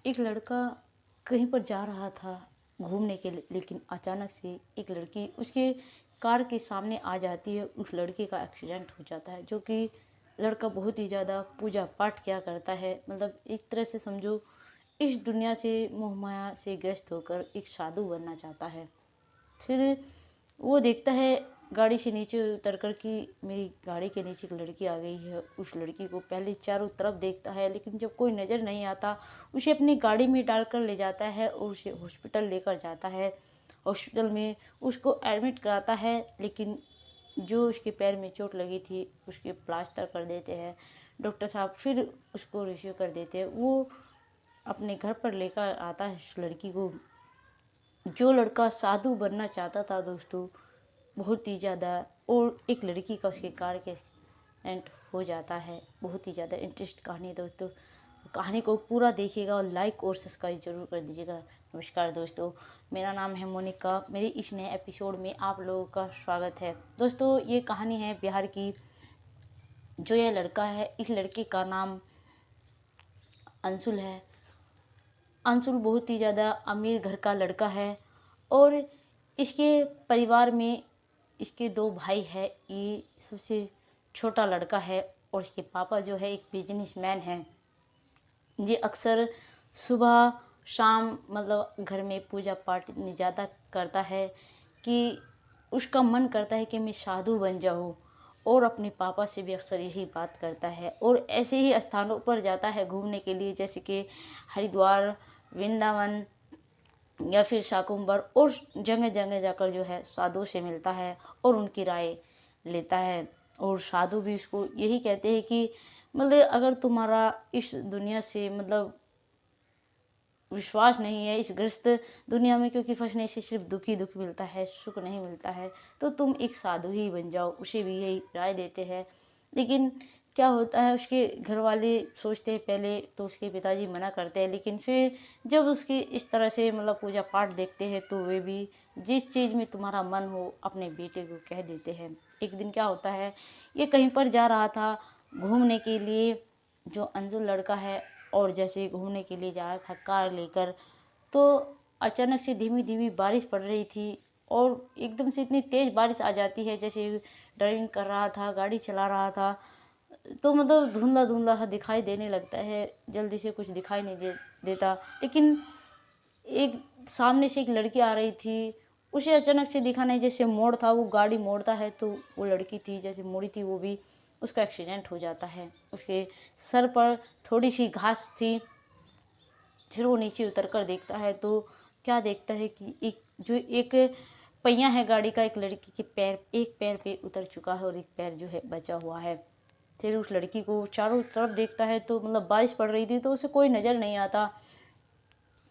एक लड़का कहीं पर जा रहा था घूमने के लिए, लेकिन अचानक से एक लड़की उसके कार के सामने आ जाती है। उस लड़के का एक्सीडेंट हो जाता है, जो कि लड़का बहुत ही ज़्यादा पूजा पाठ किया करता है। मतलब एक तरह से समझो, इस दुनिया से मोह माया से ग्रस्त होकर एक साधु बनना चाहता है। फिर वो देखता है गाड़ी से नीचे उतर कर कि मेरी गाड़ी के नीचे एक लड़की आ गई है। उस लड़की को पहले चारों तरफ देखता है, लेकिन जब कोई नज़र नहीं आता उसे अपनी गाड़ी में डालकर ले जाता है और उसे हॉस्पिटल लेकर जाता है। हॉस्पिटल में उसको एडमिट कराता है, लेकिन जो उसके पैर में चोट लगी थी उसके प्लास्टर कर देते हैं डॉक्टर साहब। फिर उसको रिसीव कर देते हैं। वो अपने घर पर लेकर आता है उस लड़की को। जो लड़का साधु बनना चाहता था दोस्तों, बहुत ही ज़्यादा, और एक लड़की का उसके कार के एंड हो जाता है। बहुत ही ज़्यादा इंटरेस्ट कहानी है दोस्तों। कहानी को पूरा देखिएगा और लाइक और सब्सक्राइब जरूर कर दीजिएगा। नमस्कार दोस्तों, मेरा नाम है मोनिका। मेरे इस नए एपिसोड में आप लोगों का स्वागत है। दोस्तों, ये कहानी है बिहार की। जो यह लड़का है, इस लड़के का नाम अंशुल है। अंशुल बहुत ही ज़्यादा अमीर घर का लड़का है और इसके परिवार में इसके दो भाई है। ये सबसे छोटा लड़का है और इसके पापा जो है एक बिजनेसमैन है। ये अक्सर सुबह शाम मतलब घर में पूजा पाठ इतनी ज़्यादा करता है कि उसका मन करता है कि मैं साधु बन जाऊँ, और अपने पापा से भी अक्सर यही बात करता है। और ऐसे ही स्थानों पर जाता है घूमने के लिए, जैसे कि हरिद्वार, वृंदावन या फिर शाकुंभर, और जगह जगह जाकर जो है साधु से मिलता है और उनकी राय लेता है। और साधु भी उसको यही कहते हैं कि मतलब अगर तुम्हारा इस दुनिया से मतलब विश्वास नहीं है, इस ग्रस्त दुनिया में, क्योंकि फंसने से सिर्फ दुख ही दुख मिलता है, सुख नहीं मिलता है, तो तुम एक साधु ही बन जाओ। उसे भी यही राय देते हैं। लेकिन क्या होता है, उसके घर वाले सोचते हैं पहले तो उसके पिताजी मना करते हैं, लेकिन फिर जब उसकी इस तरह से मतलब पूजा पाठ देखते हैं तो वे भी जिस चीज़ में तुम्हारा मन हो अपने बेटे को कह देते हैं। एक दिन क्या होता है, ये कहीं पर जा रहा था घूमने के लिए, जो अंजुल लड़का है, और जैसे घूमने के लिए जा रहा था कार लेकर, तो अचानक से धीमी धीमी बारिश पड़ रही थी और एकदम से इतनी तेज़ बारिश आ जाती है। जैसे ड्राइविंग कर रहा था, गाड़ी चला रहा था, तो मतलब धुंधला धुंधला सा दिखाई देने लगता है, जल्दी से कुछ दिखाई नहीं देता। लेकिन एक सामने से एक लड़की आ रही थी, उसे अचानक से दिखा नहीं, जैसे मोड़ था, वो गाड़ी मोड़ता है तो वो लड़की थी जैसे मोड़ी थी, वो भी उसका एक्सीडेंट हो जाता है। उसके सर पर थोड़ी सी घास थी। फिर वो नीचे उतर कर देखता है तो क्या देखता है कि एक पहिया है गाड़ी का, एक लड़की के पैर, एक पैर पे उतर चुका है और एक पैर जो है बचा हुआ है। फिर उस लड़की को चारों तरफ देखता है तो मतलब बारिश पड़ रही थी तो उसे कोई नज़र नहीं आता।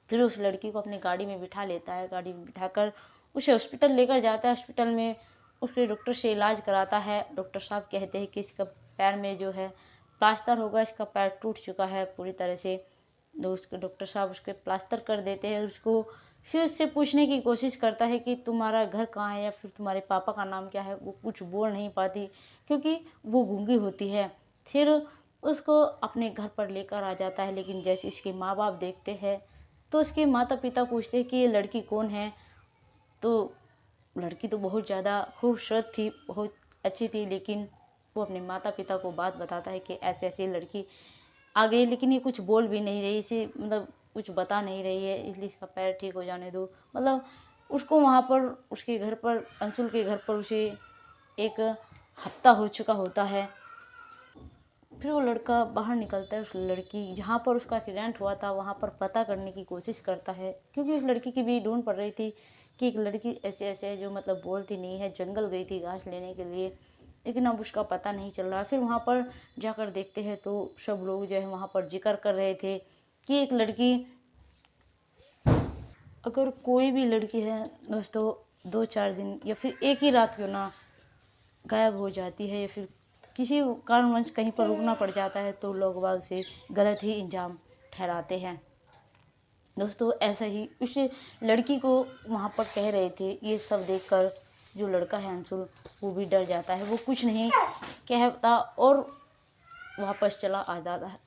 फिर उस लड़की को अपनी गाड़ी में बिठा लेता है, गाड़ी में बिठाकर उसे हॉस्पिटल लेकर जाता है। हॉस्पिटल में उसके डॉक्टर से इलाज कराता है। डॉक्टर साहब कहते हैं कि इसका पैर में जो है प्लास्टर होगा, इसका पैर टूट चुका है पूरी तरह से। तो उसके डॉक्टर साहब उसके प्लास्टर कर देते हैं। उसको फिर उससे पूछने की कोशिश करता है कि तुम्हारा घर कहाँ है या फिर तुम्हारे पापा का नाम क्या है। वो कुछ बोल नहीं पाती क्योंकि वो गूंगी होती है। फिर उसको अपने घर पर लेकर आ जाता है, लेकिन जैसे उसके माँ बाप देखते हैं तो उसके माता पिता पूछते हैं कि ये लड़की कौन है। तो लड़की तो बहुत ज़्यादा खूबसूरत थी, बहुत अच्छी थी, लेकिन वो अपने माता पिता को बात बताता है कि ऐसे ऐसी लड़की आ गई, लेकिन ये कुछ बोल भी नहीं रही, इसे मतलब कुछ बता नहीं रही है, इसलिए इसका पैर ठीक हो जाने दो। मतलब उसको वहाँ पर उसके घर पर, अंशुल के घर पर उसे एक हफ्ता हो चुका होता है। फिर वो लड़का बाहर निकलता है। उस लड़की जहाँ पर उसका एक्सीडेंट हुआ था वहाँ पर पता करने की कोशिश करता है, क्योंकि उस लड़की की भी ढूंढ पड़ रही थी कि एक लड़की ऐसे ऐसे है जो मतलब बोलती नहीं है, जंगल गई थी घास लेने के लिए, लेकिन अब उसका पता नहीं चल रहा। फिर वहाँ पर जाकर देखते हैं तो सब लोग जो है वहाँ पर जिक्र कर रहे थे कि एक लड़की, अगर कोई भी लड़की है दोस्तों 2-4 दिन या फिर एक ही रात क्यों ना गायब हो जाती है या फिर किसी कारणवश कहीं पर रुकना पड़ जाता है, तो लोग बाग से गलत ही इंजाम ठहराते हैं। दोस्तों ऐसा ही उस लड़की को वहाँ पर कह रहे थे। ये सब देखकर जो लड़का है अंशुल, वो भी डर जाता है, वो कुछ नहीं कहता और वापस चला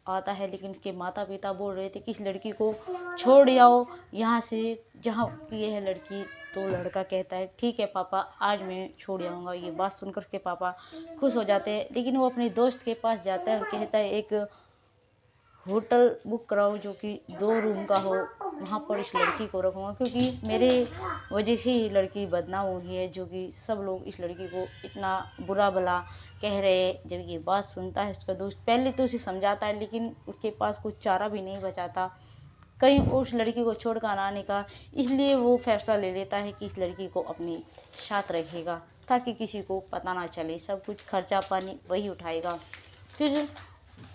आता है। लेकिन इसके माता पिता बोल रहे थे कि इस लड़की को छोड़ आओ यहाँ से जहाँ की है लड़की। तो लड़का कहता है ठीक है पापा, आज मैं छोड़ आऊँगा। ये बात सुनकर उसके पापा खुश हो जाते हैं। लेकिन वो अपने दोस्त के पास जाता है और कहता है एक होटल बुक कराओ जो कि 2 रूम का हो, वहाँ पर इस लड़की को रखूँगा, क्योंकि मेरे वजह से ही लड़की बदनाम हुई है, जो कि सब लोग इस लड़की को इतना बुरा भला कह रहे हैं। जब ये बात सुनता है उसका दोस्त पहले तो उसे समझाता है, लेकिन उसके पास कुछ चारा भी नहीं बचाता कहीं उस लड़की को छोड़ कर आने का। इसलिए वो फैसला ले लेता है कि इस लड़की को अपने साथ रखेगा ताकि किसी को पता ना चले, सब कुछ खर्चा पानी वही उठाएगा। फिर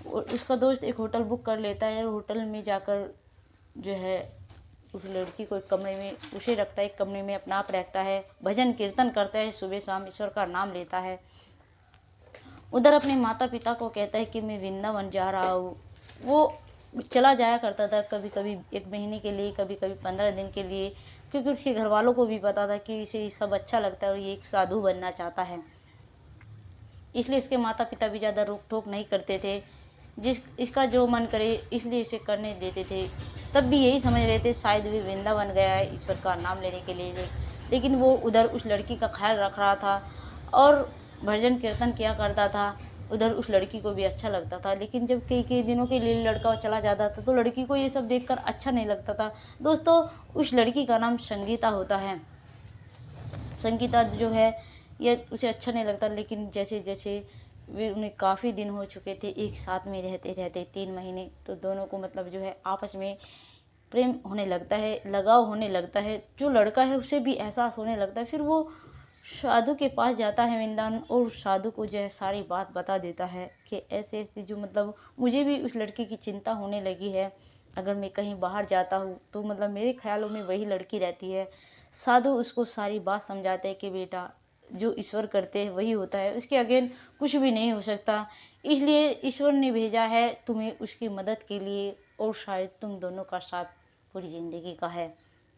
उसका दोस्त एक होटल बुक कर लेता है। होटल में जाकर जो है उस लड़की को एक कमरे में उसे रखता है, एक कमरे में अपना आप रखता है, भजन कीर्तन करता है, सुबह शाम ईश्वर का नाम लेता है। उधर अपने माता पिता को कहता है कि मैं वृंदावन जा रहा हूँ। वो चला जाया करता था कभी कभी 1 महीने के लिए, कभी कभी 15 दिन के लिए, क्योंकि उसके घर वालों को भी पता था कि इसे सब अच्छा लगता है और ये एक साधु बनना चाहता है। इसलिए उसके माता पिता भी ज़्यादा रोक टोक नहीं करते थे, इसका जो मन करे इसलिए इसे करने देते थे। तब भी यही समझ रहे थे शायद वे वृंदावन गया है ईश्वर का नाम लेने के लिए, लेकिन वो उधर उस लड़की का ख्याल रख रहा था और भजन कीर्तन किया करता था। उधर उस लड़की को भी अच्छा लगता था। लेकिन जब कई कई दिनों के लिए लड़का चला जाता था तो लड़की को ये सब देखकर अच्छा नहीं लगता था। दोस्तों, उस लड़की का नाम संगीता होता है। संगीता जो है ये उसे अच्छा नहीं लगता, लेकिन जैसे जैसे वे उन्हें काफ़ी दिन हो चुके थे एक साथ में रहते रहते 3 महीने, तो दोनों को मतलब जो है आपस में प्रेम होने लगता है, लगाव होने लगता है। जो लड़का है उसे भी एहसास होने लगता है। फिर वो साधु के पास जाता है वृंदावन और साधु को जो है सारी बात बता देता है कि ऐसे ऐसे जो मतलब मुझे भी उस लड़की की चिंता होने लगी है। अगर मैं कहीं बाहर जाता हूँ तो मतलब मेरे ख्यालों में वही लड़की रहती है। साधु उसको सारी बात समझाते हैं कि बेटा जो ईश्वर करते हैं वही होता है, उसके अगेन कुछ भी नहीं हो सकता। इसलिए ईश्वर ने भेजा है तुम्हें उसकी मदद के लिए और शायद तुम दोनों का साथ पूरी ज़िंदगी का है,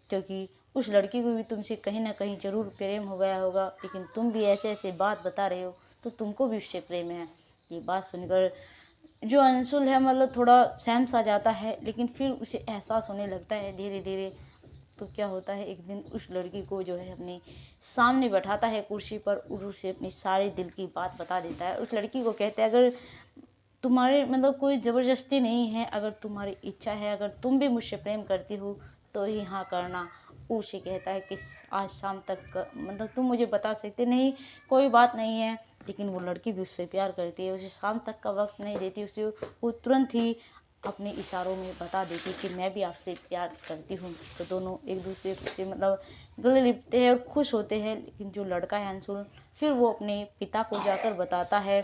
क्योंकि उस लड़की को भी तुमसे कहीं ना कहीं ज़रूर प्रेम हो गया होगा, लेकिन तुम भी ऐसे ऐसे बात बता रहे हो तो तुमको भी उससे प्रेम है। ये बात सुनकर जो अंशुल है मतलब थोड़ा सहम सा जाता है, लेकिन फिर उसे एहसास होने लगता है धीरे धीरे। तो क्या होता है, एक दिन उस लड़की को जो है अपने सामने बैठाता है कुर्सी पर और उसे अपनी सारे दिल की बात बता देता है। उस लड़की को कहता है अगर तुम्हारे मतलब कोई ज़बरदस्ती नहीं है, अगर तुम्हारी इच्छा है, अगर तुम भी मुझसे प्रेम करती हो तो ही हाँ करना। उसे कहता है कि आज शाम तक मतलब तुम मुझे बता सकते नहीं, कोई बात नहीं है। लेकिन वो लड़की भी उससे प्यार करती है, उसे शाम तक का वक्त नहीं देती, उसे वो तुरंत ही अपने इशारों में बता देती कि मैं भी आपसे प्यार करती हूँ। तो दोनों एक दूसरे से मतलब गले लिपते हैं और खुश होते हैं। लेकिन जो लड़का है अंशुल, फिर वो अपने पिता को जाकर बताता है,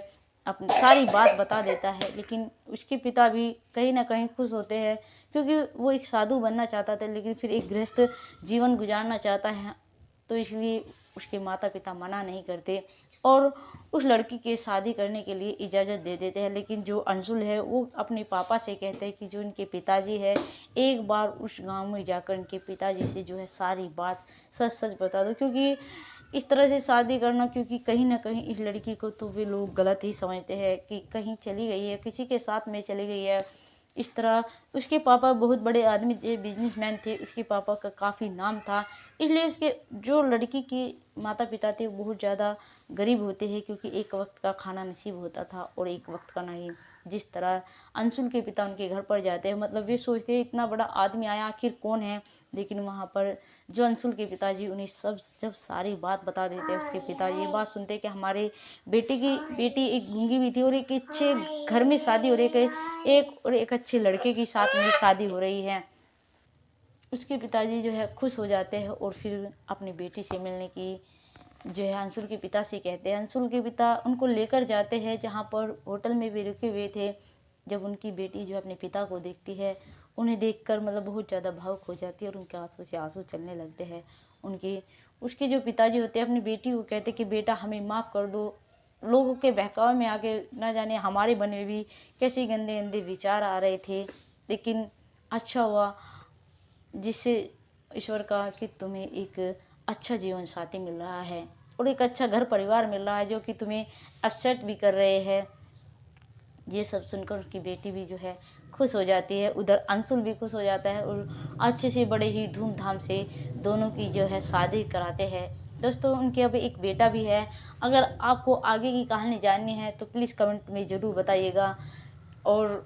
अपनी सारी बात बता देता है। लेकिन उसके पिता भी कहीं ना कहीं खुश होते हैं, क्योंकि वो एक साधु बनना चाहता था लेकिन फिर एक गृहस्थ जीवन गुजारना चाहता है। तो इसलिए उसके माता पिता मना नहीं करते और उस लड़की के शादी करने के लिए इजाज़त दे देते हैं। लेकिन जो अंशुल है वो अपने पापा से कहते हैं कि जो इनके पिताजी है एक बार उस गांव में जाकर इनके पिताजी से जो है सारी बात सच सच बता दो, क्योंकि इस तरह से शादी करना, क्योंकि कहीं ना कहीं इस लड़की को तो वे लोग गलत ही समझते हैं कि कहीं चली गई है, किसी के साथ में चली गई है। इस तरह उसके पापा बहुत बड़े आदमी थे, बिजनेसमैन थे, उसके पापा का काफ़ी नाम था। इसलिए उसके जो लड़की के माता पिता थे वो बहुत ज़्यादा गरीब होते हैं, क्योंकि एक वक्त का खाना नसीब होता था और एक वक्त का नहीं। जिस तरह अंशुल के पिता उनके घर पर जाते हैं, मतलब वे सोचते हैं इतना बड़ा आदमी आया आखिर कौन है, लेकिन वहाँ पर जो अंशुल के पिताजी उन्हें जब सारी बात बता देते हैं, उसके पिता ये बात सुनते हैं कि हमारे बेटी एक गूंगी भी थी और एक अच्छे घर में शादी हो रही है, एक अच्छे लड़के की साथ में शादी हो रही है। उसके पिताजी जो है खुश हो जाते हैं और फिर अपनी बेटी से मिलने की जो है अंशुल के पिता से कहते हैं। अंशुल के पिता उनको लेकर जाते हैं जहाँ पर होटल में वे रुके हुए थे। जब उनकी बेटी जो अपने पिता को देखती है, उन्हें देखकर मतलब बहुत ज़्यादा भावुक हो जाती है और उनके आंसू से आंसू चलने लगते हैं। उसके जो पिताजी होते हैं अपनी बेटी को कहते कि बेटा हमें माफ़ कर दो, लोगों के बहकावे में आके न जाने हमारे मन में भी कैसे गंदे गंदे विचार आ रहे थे, लेकिन अच्छा हुआ जिससे ईश्वर का कि तुम्हें एक अच्छा जीवन साथी मिल रहा है और एक अच्छा घर परिवार मिल रहा है जो कि तुम्हें एक्सेप्ट भी कर रहे हैं। ये सब सुनकर उनकी बेटी भी जो है खुश हो जाती है, उधर अंशुल भी खुश हो जाता है और अच्छे से बड़े ही धूमधाम से दोनों की जो है शादी कराते हैं। दोस्तों उनके अब एक बेटा भी है। अगर आपको आगे की कहानी जाननी है तो प्लीज़ कमेंट में ज़रूर बताइएगा और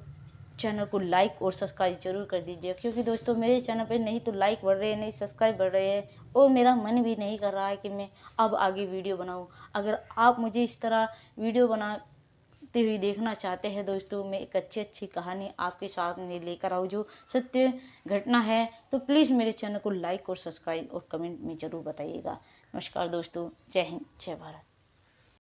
चैनल को लाइक और सब्सक्राइब जरूर कर दीजिए, क्योंकि दोस्तों मेरे चैनल पे नहीं तो लाइक बढ़ रहे हैं, नहीं सब्सक्राइब बढ़ रहे हैं और मेरा मन भी नहीं कर रहा है कि मैं अब आगे वीडियो बनाऊं। अगर आप मुझे इस तरह वीडियो बनाते हुए देखना चाहते हैं दोस्तों, मैं एक अच्छी कहानी आपके सामने लेकर आऊँ जो सत्य घटना है, तो प्लीज़ मेरे चैनल को लाइक और सब्सक्राइब और कमेंट में ज़रूर बताइएगा। नमस्कार दोस्तों, जय हिंद, जय भारत।